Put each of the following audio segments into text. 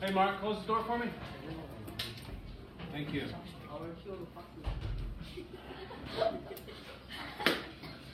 Hey Mark, close the door for me. Thank you.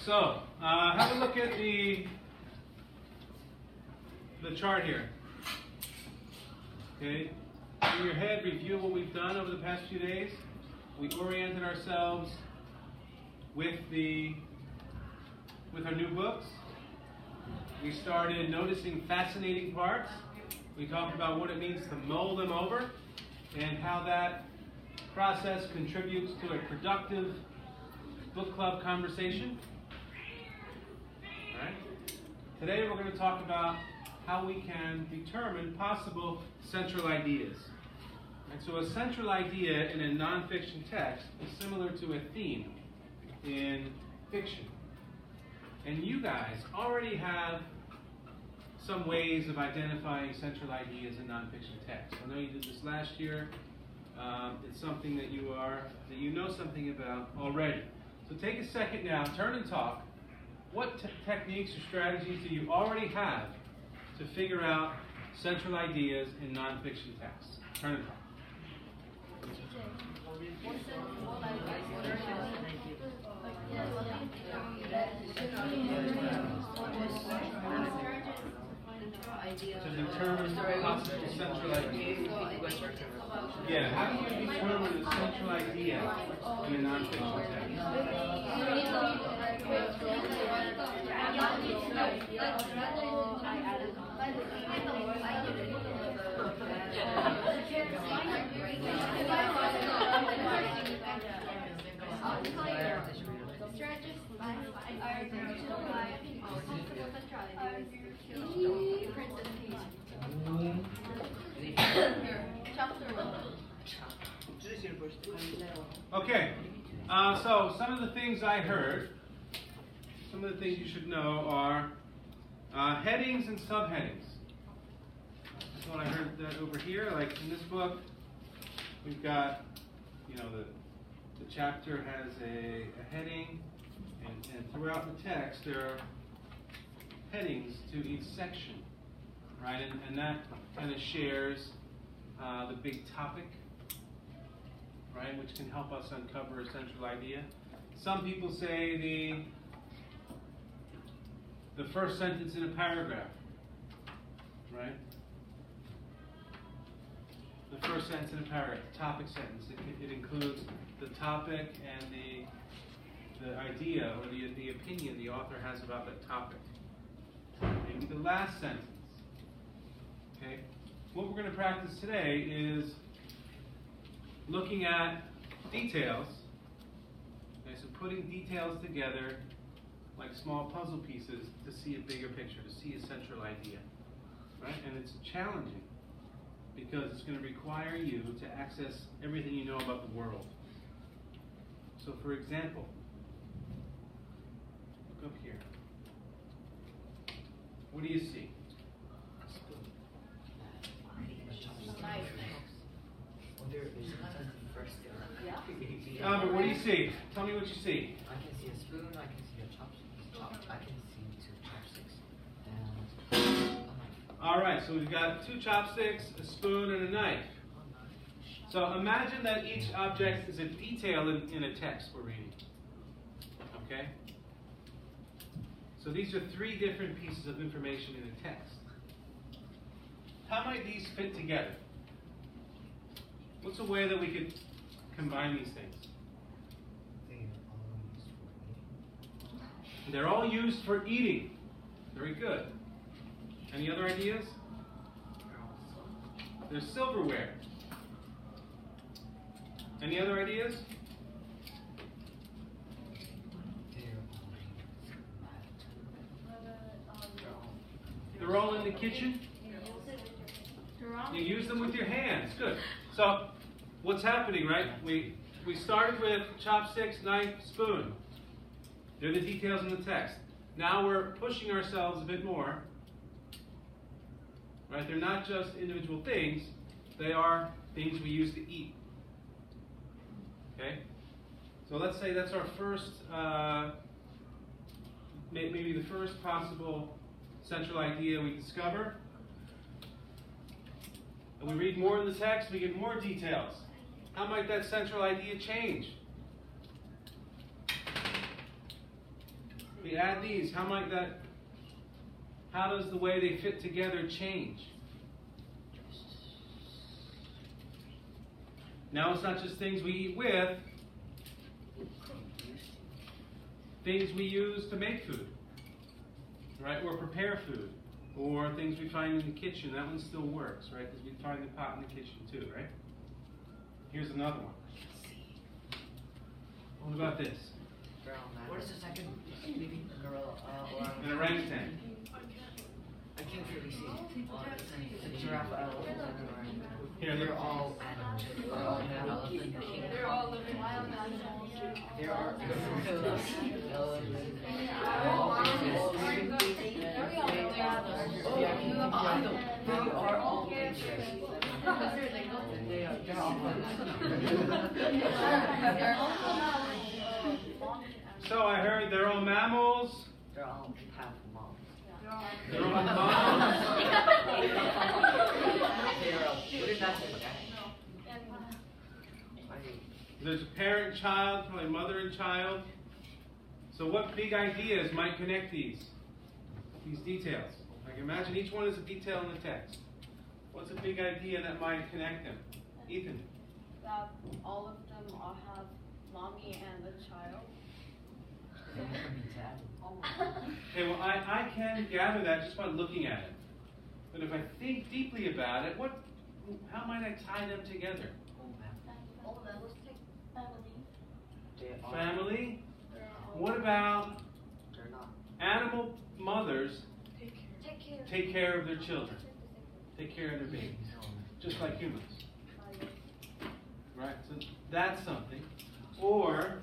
So, have a look at the chart here. Okay, in your head, review what we've done over the past few days. We oriented ourselves with our new books. We started noticing fascinating parts. We talked about what it means to mull them over and how that process contributes to a productive book club conversation. All right. Today we're going to talk about how we can determine possible central ideas. And so a central idea in a nonfiction text is similar to a theme in fiction. And you guys already have some ways of identifying central ideas in nonfiction text. I know you did this last year. It's something that you know something about already. So take a second now, turn and talk. What techniques or strategies do you already have to figure out central ideas in nonfiction texts? Turn and talk. To determine possible central ideas. Yeah, how do you determine a central idea in a nonfiction text? Okay, so some of the things I heard, some of the things you should know are headings and subheadings. That's what I heard that over here. Like in this book, we've got, the chapter has a heading, and throughout the text there are headings to each section, right? And that kind of shares the big topic, right, which can help us uncover a central idea. Some people say the first sentence in a paragraph, right? The first sentence in a paragraph, topic sentence. It includes the topic and the idea or the opinion the author has about that topic. Maybe the last sentence. Okay? What we're going to practice today is looking at details. Okay, so putting details together like small puzzle pieces to see a bigger picture, to see a central idea. Right? And it's challenging because it's going to require you to access everything you know about the world. So for example, look up here. What do you see? Albert, what do you see? Tell me what you see. I can see a spoon, I can see a chopstick, I can see 2 chopsticks, and a knife. Alright, so we've got 2 chopsticks, a spoon, and a knife. So imagine that each object is a detail in a text we're reading. Okay? So these are 3 different pieces of information in a text. How might these fit together? What's a way that we could combine these things? They're all used for eating. Very good. Any other ideas? There's silverware. Any other ideas? They're all in the kitchen? You use them with your hands. Good. So, what's happening, right? We started with chopsticks, knife, spoon. They're the details in the text. Now we're pushing ourselves a bit more. Right? They're not just individual things. They are things we use to eat. Okay? So let's say that's our first, maybe the first possible central idea we discover. And we read more in the text, we get more details. How might that central idea change? We add these. How does the way they fit together change? Now it's not just things we eat with, things we use to make food, right? Or prepare food, or things we find in the kitchen. That one still works, right? Because we find the pot in the kitchen too, right? Here's another one. What about this? What is the second living gorilla? An orangutan. I can't really see. The giraffe, elephant, and orangutan. Here, They're look. all animals. They're all living wild animals. They're all So I heard they're all mammals. They're all half moms. They're all moms. There's a parent and child, probably mother and child. So what big ideas might connect these details? Like imagine each one is a detail in the text. What's a big idea that might connect them? Ethan? That all of them all have mommy and the child. Okay, well I can gather that just by looking at it. But if I think deeply about it, how might I tie them together? All of them was family. Family? What about animal mothers take care of their children? Take care of their babies. Just like humans. Right? So that's something. Or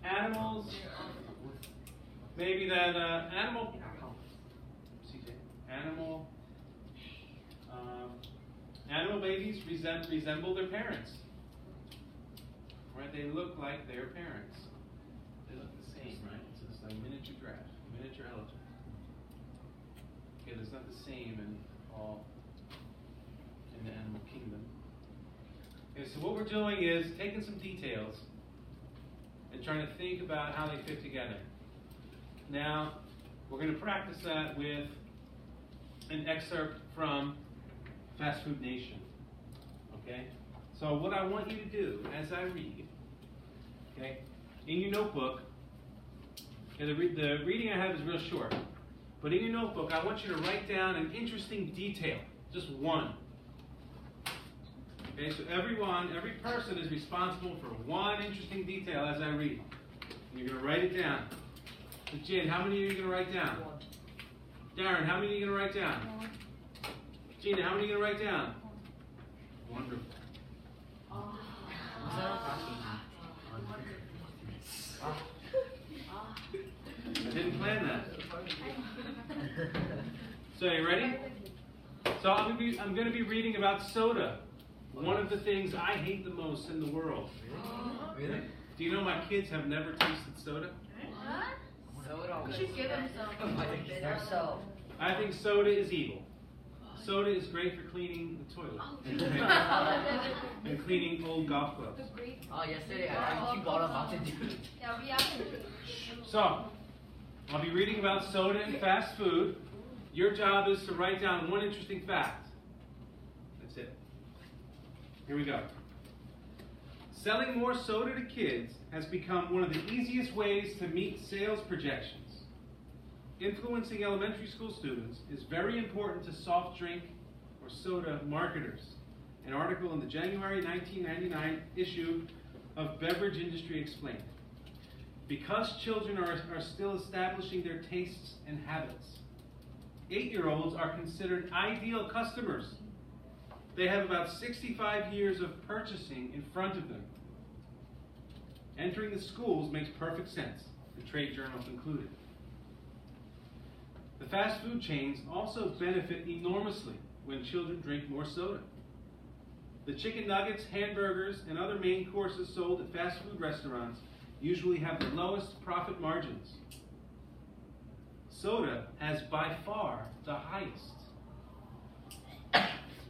animals, maybe that animal babies resemble their parents. Right? They look like their parents. They look the same, right? So it's like miniature giraffe, miniature elephant. Okay, it's not the same in the animal kingdom. Okay, so what we're doing is taking some details and trying to think about how they fit together. Now, we're going to practice that with an excerpt from Fast Food Nation. Okay? So what I want you to do as I read, okay, in your notebook, okay, the reading I have is real short, but in your notebook, I want you to write down an interesting detail, just one. Okay, so every person is responsible for one interesting detail as I read. And you're going to write it down. So Jin, how many are you going to write down? Darren, how many are you going to write down? Gina, how many are you going to write down? Wonderful. I didn't plan that. So are you ready? So I'm going to be reading about soda. One of the things I hate the most in the world. Really? Do you know my kids have never tasted soda? You should give them some. I think soda is evil. Soda is great for cleaning the toilet and cleaning old golf clubs. Oh, yesterday you bought a Mountain Dew. Yeah, we have. So, I'll be reading about soda and fast food. Your job is to write down one interesting fact. That's it. Here we go. Selling more soda to kids has become one of the easiest ways to meet sales projections. Influencing elementary school students is very important to soft drink or soda marketers. An article in the January 1999 issue of Beverage Industry Explained. Because children are still establishing their tastes and habits, 8-year-olds are considered ideal customers. They have about 65 years of purchasing in front of them. Entering the schools makes perfect sense, the trade journal concluded. The fast food chains also benefit enormously when children drink more soda. The chicken nuggets, hamburgers, and other main courses sold at fast food restaurants usually have the lowest profit margins. soda has by far the highest.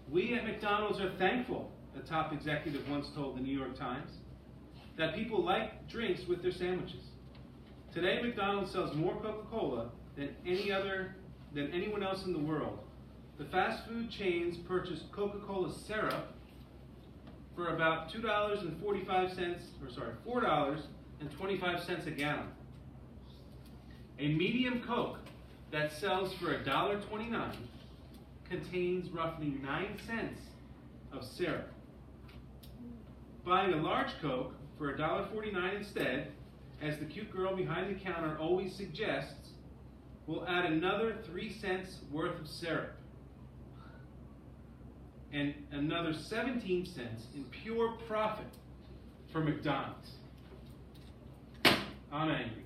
We at McDonald's are thankful, a top executive once told the New York Times, that people like drinks with their sandwiches. Today, McDonald's sells more Coca-Cola than anyone else in the world. The fast food chains purchased Coca-Cola syrup for about $4.25 a gallon. A medium Coke that sells for $1.29 contains roughly 9 cents of syrup. Buying a large Coke for $1.49 instead, as the cute girl behind the counter always suggests, will add another 3 cents worth of syrup and another 17 cents in pure profit for McDonald's. I'm angry.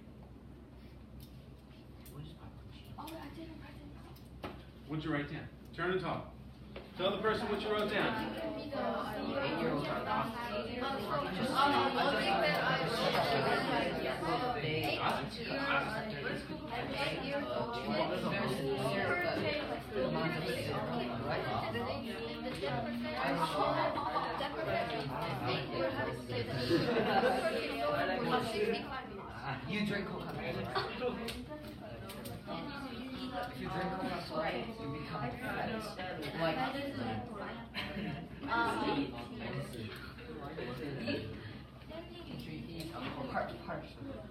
Oh, I didn't write it down. What'd you write down? Turn and talk. Tell the person what you wrote down. 8-year-olds are naughty. You drink Coca-Cola. If you drink Coca-Cola, you become fat. Like,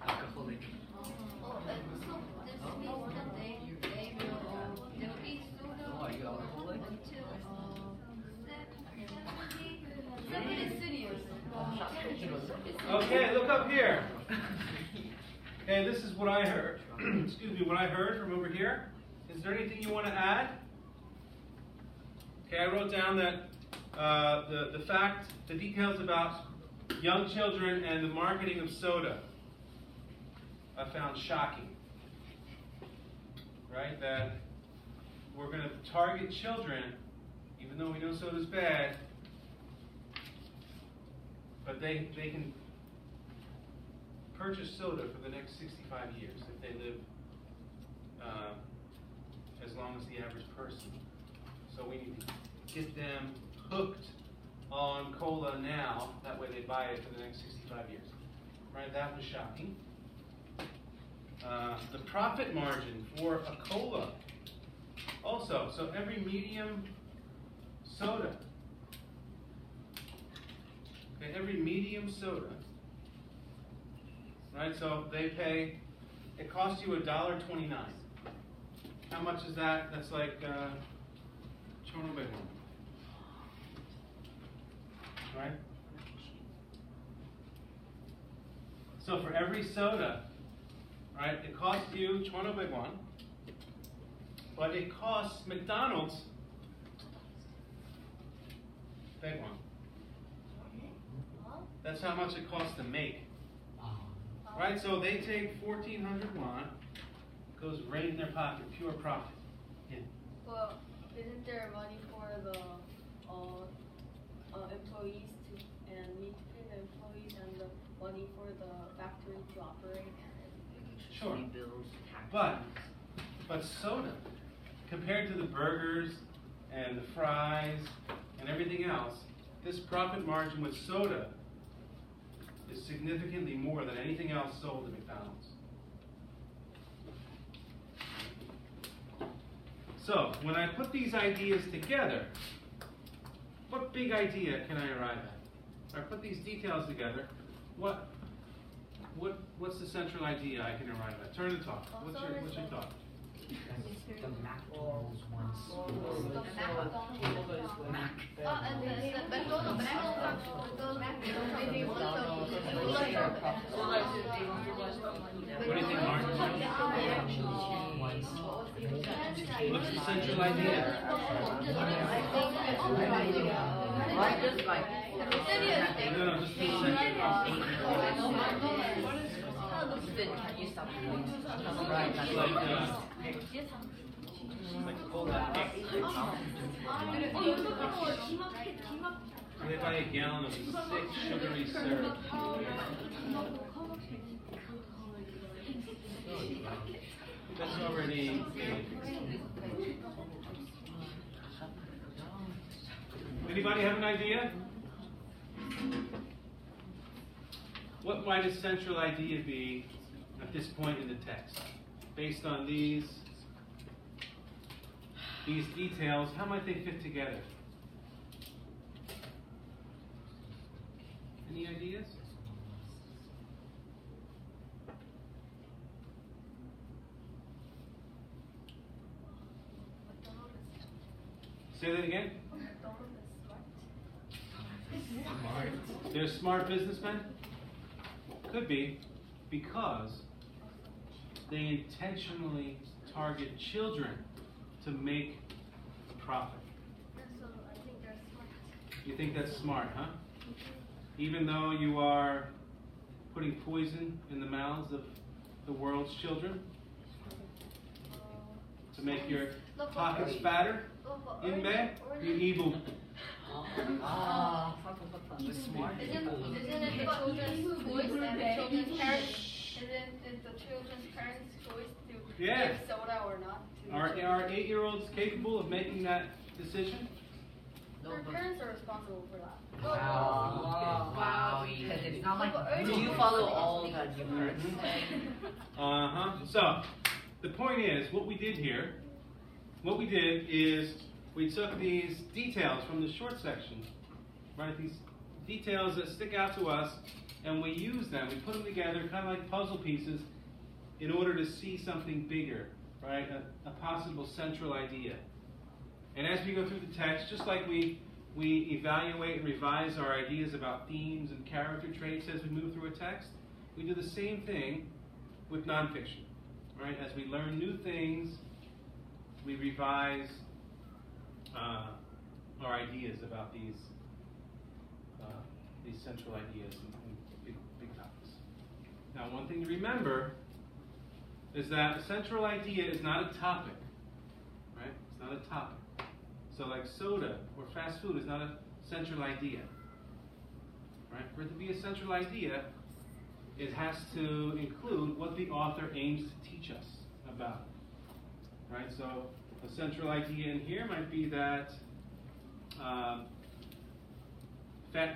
alcoholic. Oh, are you alcoholic? Okay, look up here. Okay, this is what I heard. Excuse me, what I heard from over here. Is there anything you want to add? Okay, I wrote down that the details about young children and the marketing of soda I found shocking. Right? That we're going to target children, even though we know soda's bad, but they can purchase soda for the next 65 years if they live as long as the average person. So we need to get them hooked on cola now, that way they buy it for the next 65 years. Right, that was shocking. The profit margin for a cola also, so every medium soda, okay, every medium soda, right, so they pay, it costs you $1.29. How much is that? That's like Chono Big One. Right? So for every soda, right, it costs you Chono Big One, but it costs McDonald's Big One. That's how much it costs to make. Right? So they take 1,400 won, goes right in their pocket, pure profit. Yeah. Well, isn't there money for the employees and need to pay the employees and the money for the factory to operate? Sure. Bills, But soda, compared to the burgers and the fries and everything else, this profit margin with soda is significantly more than anything else sold at McDonald's. So, when I put these ideas together, what big idea can I arrive at? If I put these details together, what's the central idea I can arrive at? Turn and talk. What's your thought? The McDonald's ones. The What do you think, Mark? What's the central idea? Just like No, just the central. Can you stop doing Like they buy a gallon of thick, sugary syrup. That's already made. Anybody have an idea? What might a central idea be at this point in the text? Based on these details, how might they fit together? Any ideas? Say that again. They're smart businessmen? Could be, because they intentionally target children to make a profit. So I think they're smart. You think that's smart, huh? Even though you are putting poison in the mouths of the world's children to make your pockets fatter? Inbe, you evil. The smart Isn't people. it the children's choice and the children's parents? Isn't it the children's parents' choice to Yeah. give soda or not? To Are 8-year-olds capable of making that decision? Their parents are responsible for that. Wow. Wow. Because it's not like, do you follow all that your parents say? So, the point is, what we did is we took these details from the short section, right? These details that stick out to us, and we use them. We put them together, kind of like puzzle pieces, in order to see something bigger, right? A possible central idea. And as we go through the text, just like we evaluate and revise our ideas about themes and character traits as we move through a text, we do the same thing with nonfiction, right? As we learn new things, we revise our ideas about these central ideas and big topics. Now, one thing to remember is that a central idea is not a topic, right? It's not a topic. So like soda or fast food is not a central idea, right? For it to be a central idea, it has to include what the author aims to teach us about, right? So a central idea in here might be that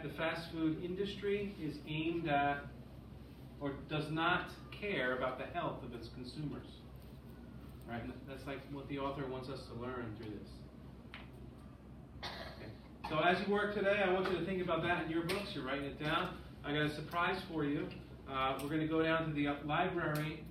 the fast food industry is aimed at or does not care about the health of its consumers, right? And that's like what the author wants us to learn through this. Okay. So as you work today, I want you to think about that in your books. You're writing it down. I got a surprise for you. We're going to go down to the library